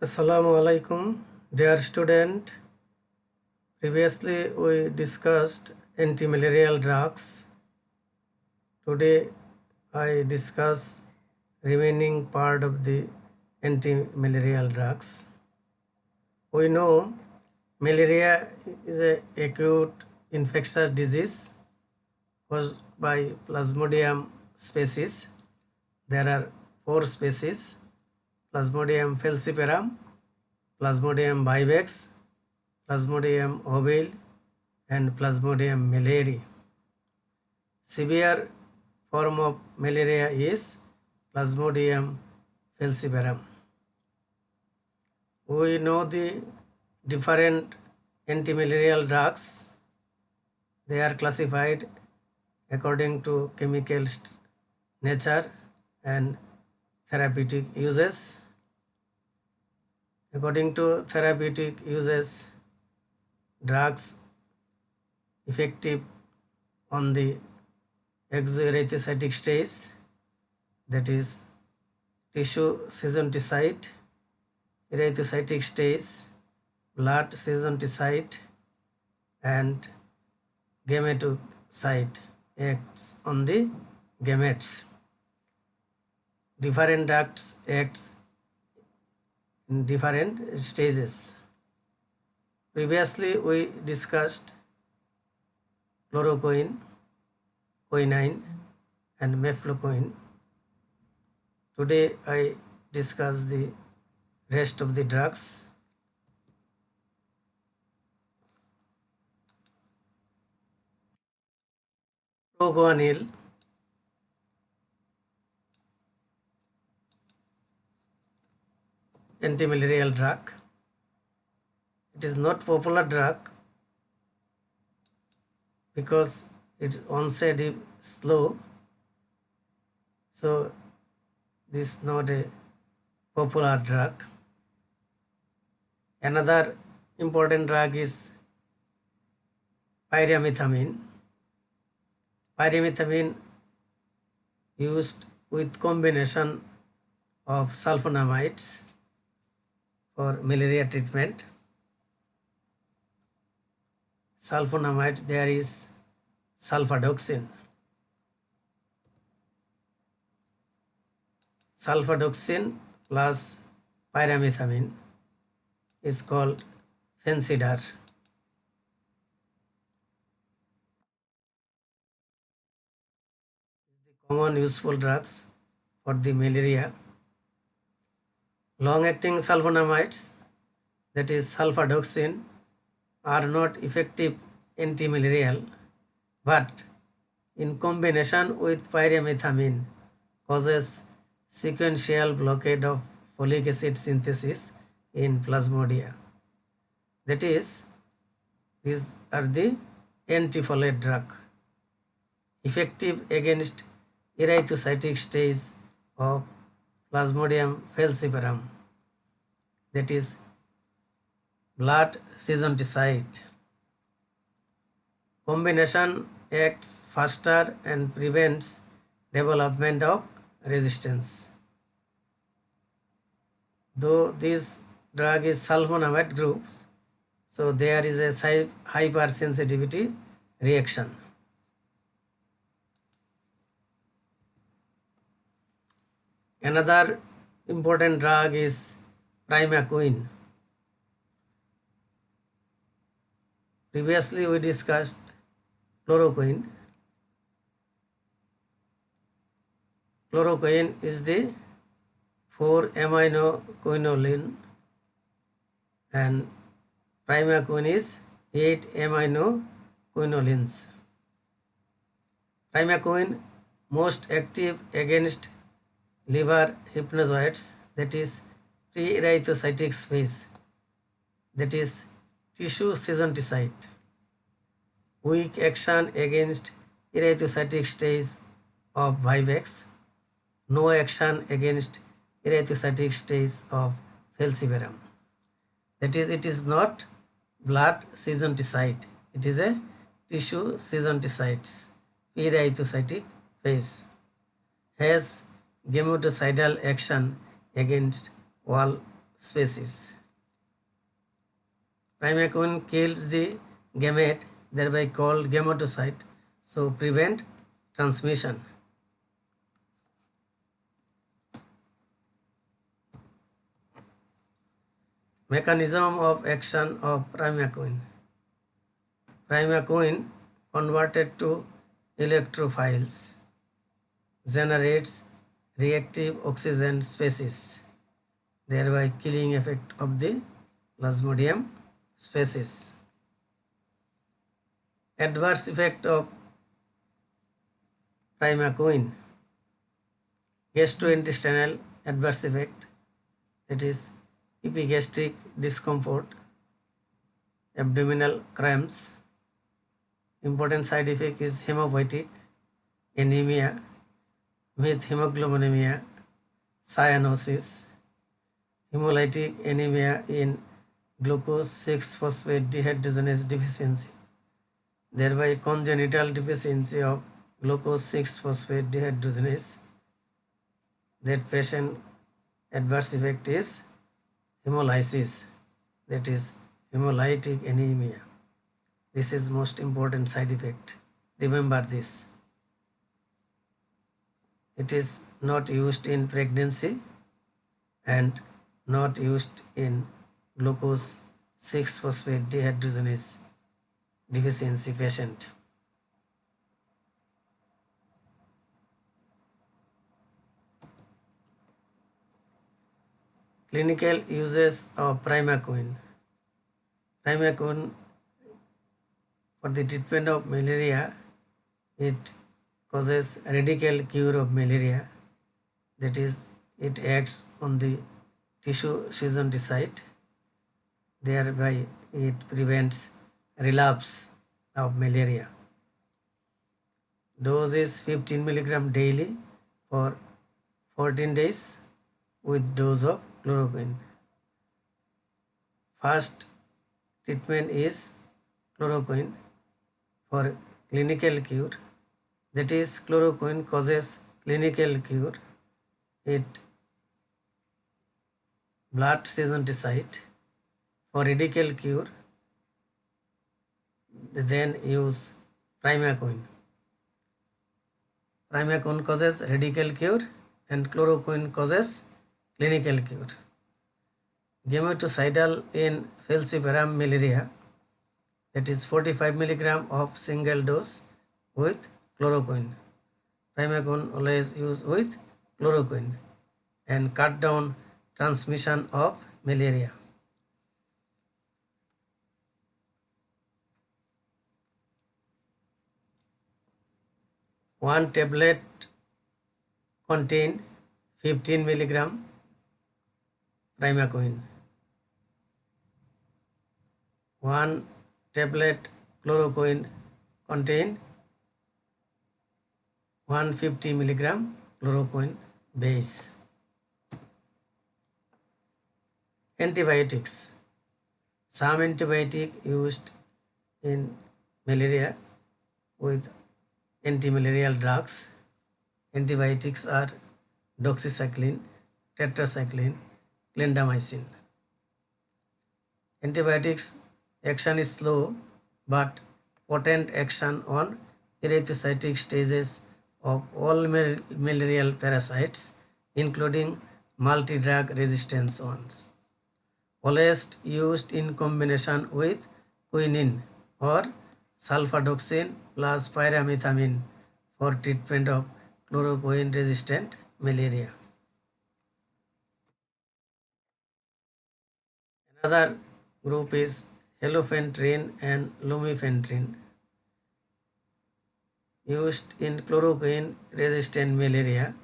Assalamu alaikum, dear student. Previously we discussed anti-malarial drugs. Today I discuss remaining part of the anti-malarial drugs. We know malaria is a acute infectious disease caused by Plasmodium species. There are 4 species: Plasmodium falciparum, Plasmodium vivax, Plasmodium ovale, and Plasmodium malariae. Severe form of malaria is Plasmodium falciparum. We know the different antimalarial drugs. They are classified according to chemical nature and therapeutic uses. According to therapeutic uses, drugs effective on the exoerythrocytic stage, that is tissue senescence, erythrocytic stage, blood senescence, and gametocyte acts on the gametes. Different drugs acts in different stages. Previously we discussed chloroquine, quinine, and mefloquine. Today I discuss the rest of the drugs. Proguanil, antimalarial drug. It is not popular drug because its onset is slow, so this is not a popular drug. Another important drug is pyrimethamine. Pyrimethamine used with combination of sulfonamides for malaria treatment. Sulfonamides, there is sulfadoxine. Sulfadoxine plus pyrimethamine is called Fencidar. Common useful drugs for the malaria. Long-acting sulfonamides, that is sulfadoxine, are not effective antimalarial, but in combination with pyrimethamine causes sequential blockade of folic acid synthesis in Plasmodia. That is, these are the antifolate drug, effective against erythrocytic stage of Plasmodium falciparum, that is blood senescence. Combination acts faster and prevents development of resistance. Though this drug is sulfonamide group, so there is a hypersensitivity reaction. Another important drug is primaquine. Previously we discussed chloroquine. Chloroquine is the 4-aminoquinoline and primaquine is 8-aminoquinolines. Primaquine most active against liver hypnozoites, that is pre-erythrocytic phase, that is tissue senescence. Weak action against erythrocytic stage of vivax. No action against erythrocytic stage of falciparum. That is, it is not blood senescence, it is a tissue senescence, erythrocytic phase. Has gametocidal action against wall species. Primaquine kills the gamete, thereby called gametocide, so prevent transmission. Mechanism of action of primaquine. Primaquine converted to electrophiles generates reactive oxygen species, thereby killing effect of the Plasmodium species. Adverse effect of primaquine. Gastrointestinal adverse effect, it is epigastric discomfort, abdominal cramps. Important side effect is hemopoietic anemia with hemoglobinemia, cyanosis, hemolytic anemia in glucose 6-phosphate dehydrogenase deficiency, thereby congenital deficiency of glucose 6-phosphate dehydrogenase. That patient adverse effect is hemolysis, that is hemolytic anemia. This is most important side effect. Remember this. It is not used in pregnancy and not used in glucose 6-phosphate dehydrogenase deficiency patient. Clinical uses of primaquine. Primaquine for the treatment of malaria, it causes radical cure of malaria, that is, it acts on the tissue scintigraphy site, thereby it prevents relapse of malaria. Dose is 15 mg daily for 14 days with dose of chloroquine. First treatment is chloroquine for clinical cure, that is, chloroquine causes clinical cure. It blood scintigraphy site. For radical cure, then use primaquine. Primaquine causes radical cure and chloroquine causes clinical cure. Gametocidal in falciparum malaria, that is 45 mg of single dose with chloroquine. Primaquine always use with chloroquine and cut down transmission of malaria. One tablet contain 15 mg primaquine. One tablet chloroquine contain 150 mg chloroquine base. Antibiotics. Some antibiotic used in malaria with anti-malarial drugs. Antibiotics are doxycycline, tetracycline, clindamycin. Antibiotics action is slow but potent action on erythrocytic stages of all malarial parasites, including multi-drug resistant ones. Always used in combination with quinine or sulfadoxine plus pyrimethamine for treatment of chloroquine resistant malaria. Another group is haloperidol and lumefantrine, used in chloroquine resistant malaria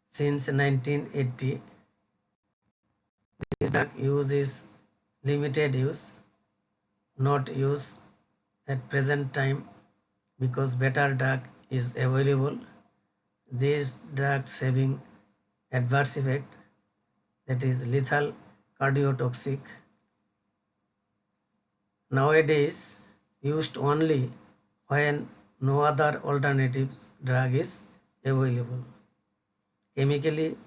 since 1980. This drug use is limited use, not use at present time because better drug is available. These drugs having adverse effect, that is lethal, cardiotoxic. Nowadays used only when no other alternative drug is available. Chemically,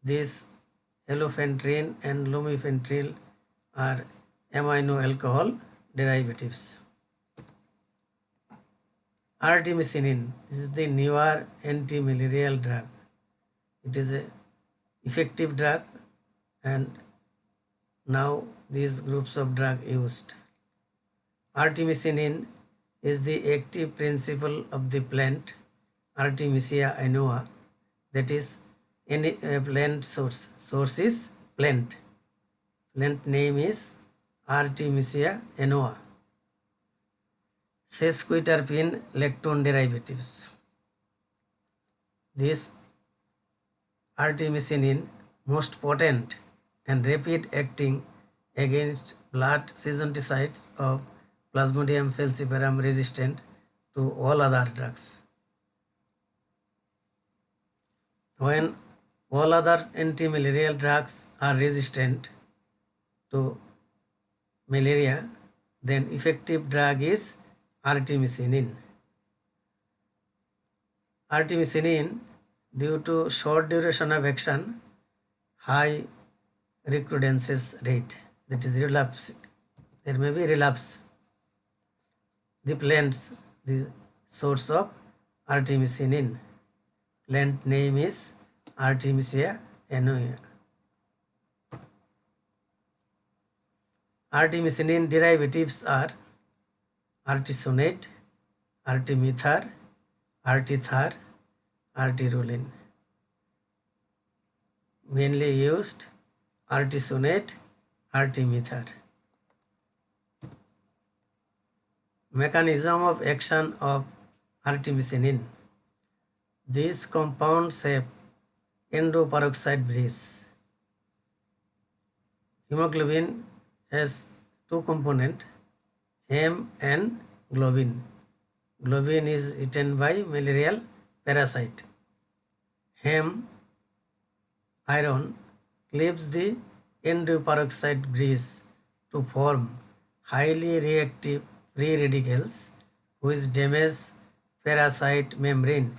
this Halophantrin and lumefantrine are amino alcohol derivatives. Artemisinin, this is the newer anti-malarial drug. It is a effective drug and now these groups of drug used. Artemisinin is the active principle of the plant Artemisia annua, that is any plant source. Source is plant. Plant name is Artemisia annua. Sesquiterpene lactone derivatives. This artemisinin most potent and rapid acting against blood sensiticides of Plasmodium falciparum resistant to all other drugs. When all other anti-malarial drugs are resistant to malaria, then effective drug is artemisinin. Artemisinin, due to short duration of action, high recrudescence rate, that is relapse. There may be relapse. The plants, the source of artemisinin. Plant name is Artemisia annua. Artemisinin derivatives are artesunate, artemether, artether, arterolin. Mainly used artesunate, artemether. Mechanism of action of artemisinin. These compounds have endoperoxide bridge. Hemoglobin has two components, hem and globin. Globin is eaten by malarial parasite. Hem, iron, cleaves the endoperoxide bridge to form highly reactive free radicals which damage parasite membrane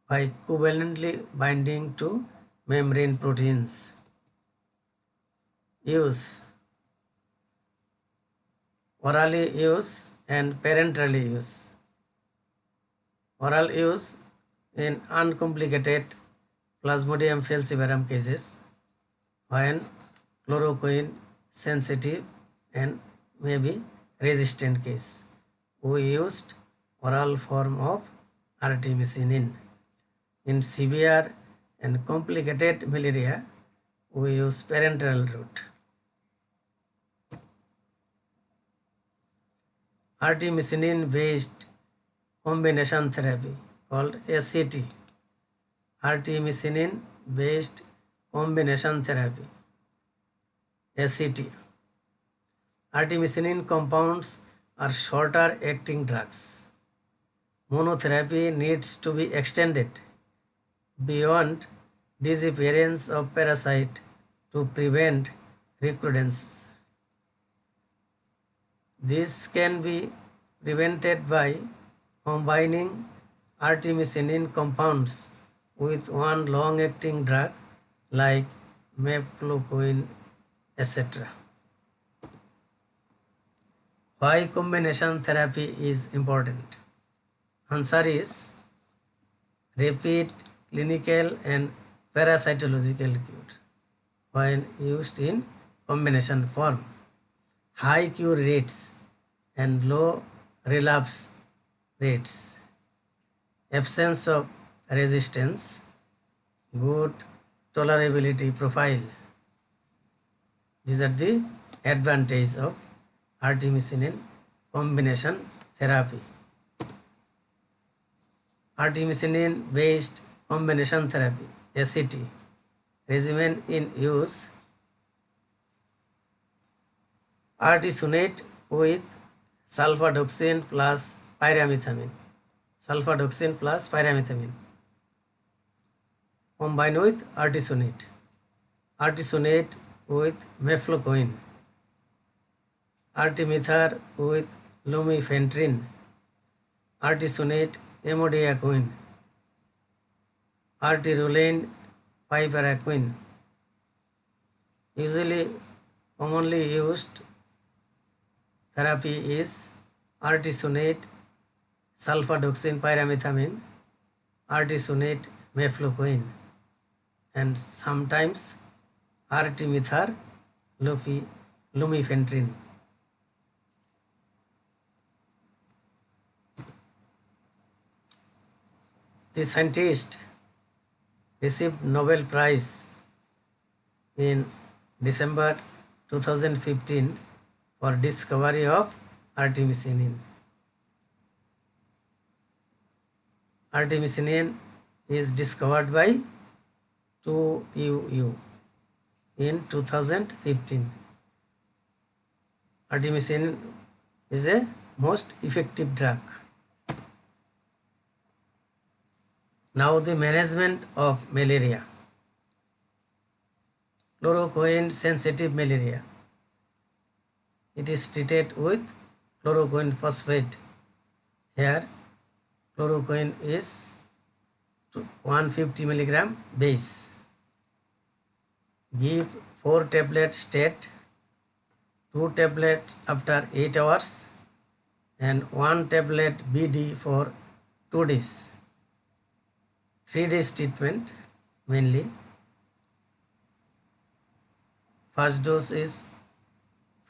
by covalently binding to membrane proteins. Use: orally use and parenterally use. Oral use in uncomplicated Plasmodium falciparum cases when chloroquine sensitive and maybe resistant case. We used oral form of artemisinin. In severe and complicated malaria, we use parenteral route. Artemisinin based combination therapy called ACT. Artemisinin based combination therapy, ACT. Artemisinin compounds are shorter acting drugs. Monotherapy needs to be extended beyond disappearance of parasite to prevent recrudescence. This can be prevented by combining artemisinin compounds with one long-acting drug like mefloquine, etc. Why combination therapy is important? Answer is rapid clinical and parasitological cure when used in combination form, high cure rates and low relapse rates, absence of resistance, good tolerability profile. These are the advantages of artemisinin combination therapy. Artemisinin based combination therapy, ACT, regimen in use: artesunate with sulfadoxine plus pyrimethamine. Sulfadoxine plus pyrimethamine combined with artesunate. Artesunate with mefloquine. Artemether with lumefantrine. Artesunate amodiaquine. Arterolin piperaquine. Usually commonly used therapy is artesunate, sulfadoxine pyrimethamine, artesunate mefloquine, and sometimes artemether lumefantrine. The scientist received Nobel Prize in December 2015 for discovery of artemisinin. Artemisinin is discovered by 2UU in 2015. Artemisinin is a most effective drug. Now the management of malaria. Chloroquine sensitive malaria. It is treated with chloroquine phosphate. Here chloroquine is 150 milligram base. Give 4 tablets state, 2 tablets after 8 hours and 1 tablet BD for 2 days. 3 days treatment mainly. First dose is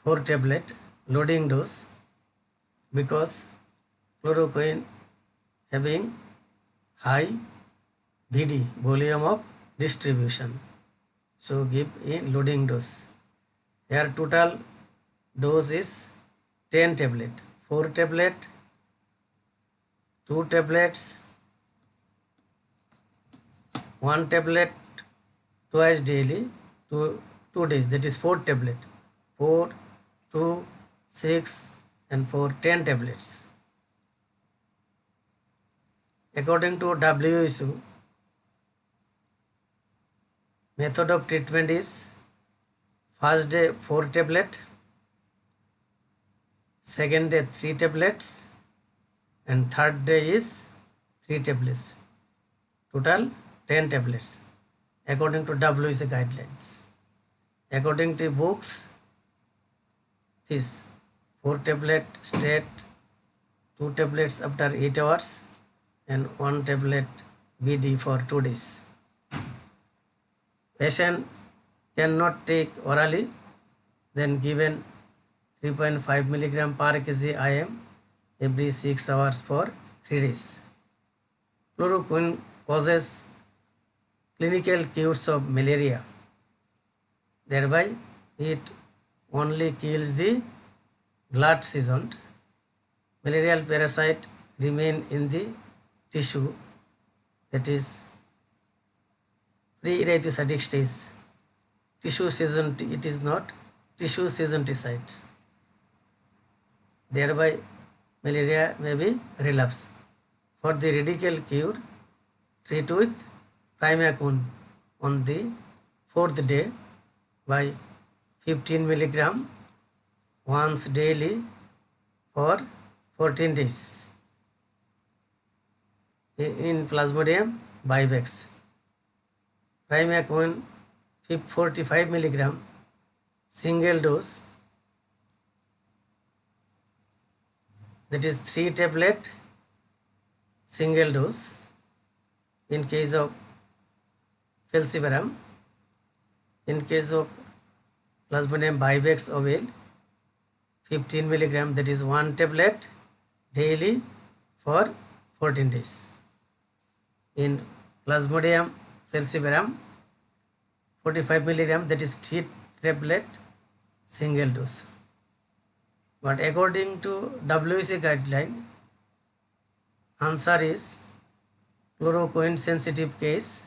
4 tablet loading dose because chloroquine having high VD volume of distribution. So give in loading dose. Here total dose is 10 tablet, 4 tablet, 2 tablets, 1 tablet twice daily, 2 days, that is 4 tablet, 4, 2, 6 and 4, 10 tablets. According to WHO, method of treatment is first day 4 tablet, second day 3 tablets and third day is 3 tablets. Total 10 tablets according to WHO guidelines. According to books, this 4 tablet state, 2 tablets after 8 hours and 1 tablet BD for 2 days. Patient cannot take orally, then given 3.5 milligram per kg IM every 6 hours for 3 days. Chloroquine causes clinical cures of malaria. Thereby, it only kills the blood season. Malarial parasite remain in the tissue, that is pre-erythrocytic stage. Tissue season, it is not tissue seasonicides. Thereby, malaria may be relapse. For the radical cure, treat with primacone on the 4th day by 15 milligram once daily for 14 days. In Plasmodium vivax, primacone 45 milligram single dose, that is 3 tablet single dose in case of falciparum. In case of Plasmodium vivax oval, 15 milligram, that is 1 tablet daily for 14 days. In Plasmodium falciparum, 45 milligram, that is 3 tablet single dose. But according to WHO guideline, answer is chloroquine sensitive case,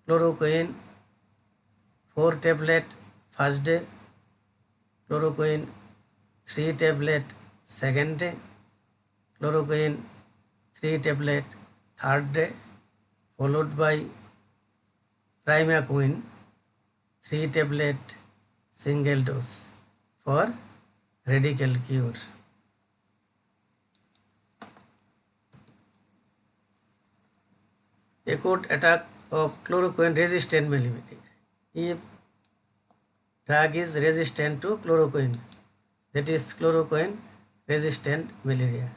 chloroquine 4 tablet first day, chloroquine 3 tablet second day, chloroquine 3 tablet third day, followed by primacone 3 tablet single dose for radical cure. Acute attack of chloroquine resistant malaria. If drug is resistant to chloroquine, that is chloroquine resistant malaria.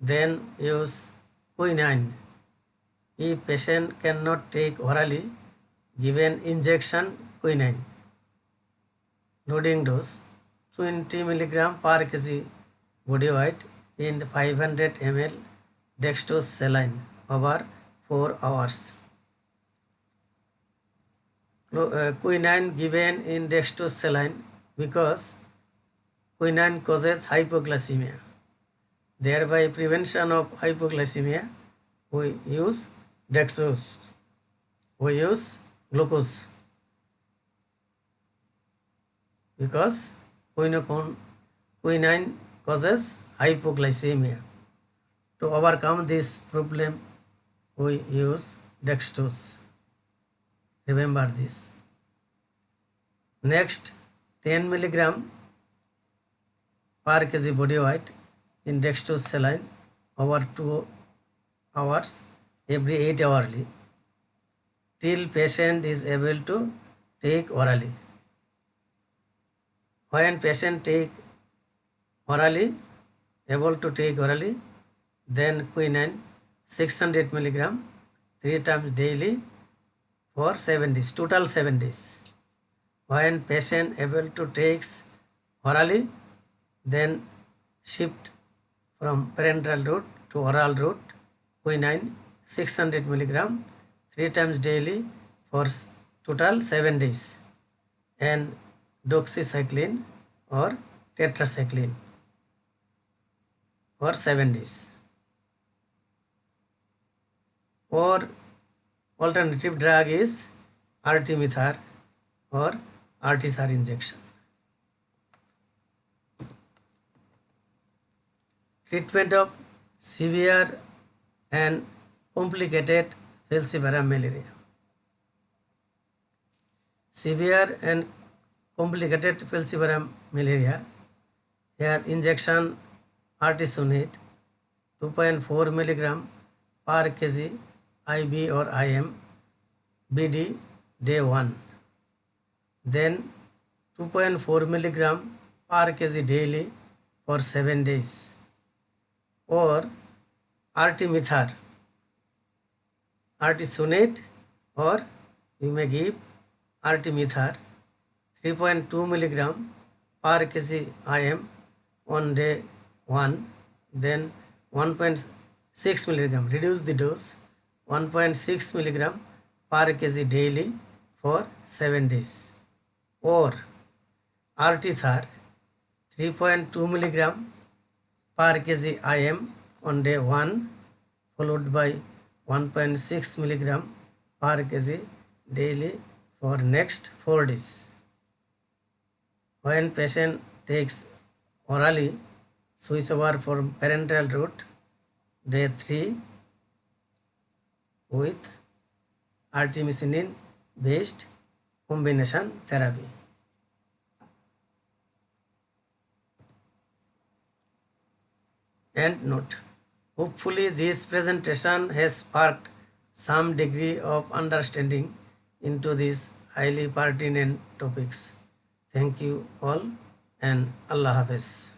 Then use quinine. If patient cannot take orally, given injection quinine. Loading dose 20 mg per kg body weight in 500 ml dextrose saline over 4 hours. Quinine given in dextrose saline because quinine causes hypoglycemia. Thereby prevention of hypoglycemia, we use dextrose. We use glucose because quinine causes hypoglycemia. To overcome this problem, we use dextrose. Remember this. Next, 10 mg per kg body weight in dextrose saline over 2 hours every 8 hourly till patient is able to take orally. When patient take orally, able to take orally, then quinine 600 mg 3 times daily for 7 days, total 7 days. When patient able to take orally, then shift from parenteral route to oral route, quinine 600 mg 3 times daily for total 7 days, and doxycycline or tetracycline for 7 days. Or alternative drug is artemether or artether injection. Treatment of severe and complicated falciparum malaria. Severe and complicated falciparum malaria, here injection artesunate 2.4 mg per kg IV or IM BD day 1. Then 2.4 mg per kg daily for 7 days. Or artemether, artesunate, or you may give artemether 3.2 mg per kg IM on day 1, then 1.6 mg, reduce the dose, 1.6 mg per kg daily for 7 days. Or artether 3.2 mg per kg IM on day 1, followed by 1.6 mg per kg daily for next 4 days. When patient takes orally, switch over from parenteral route day 3 with artemisinin based combination therapy. End note. Hopefully this presentation has sparked some degree of understanding into these highly pertinent topics. Thank you all and Allah Hafiz.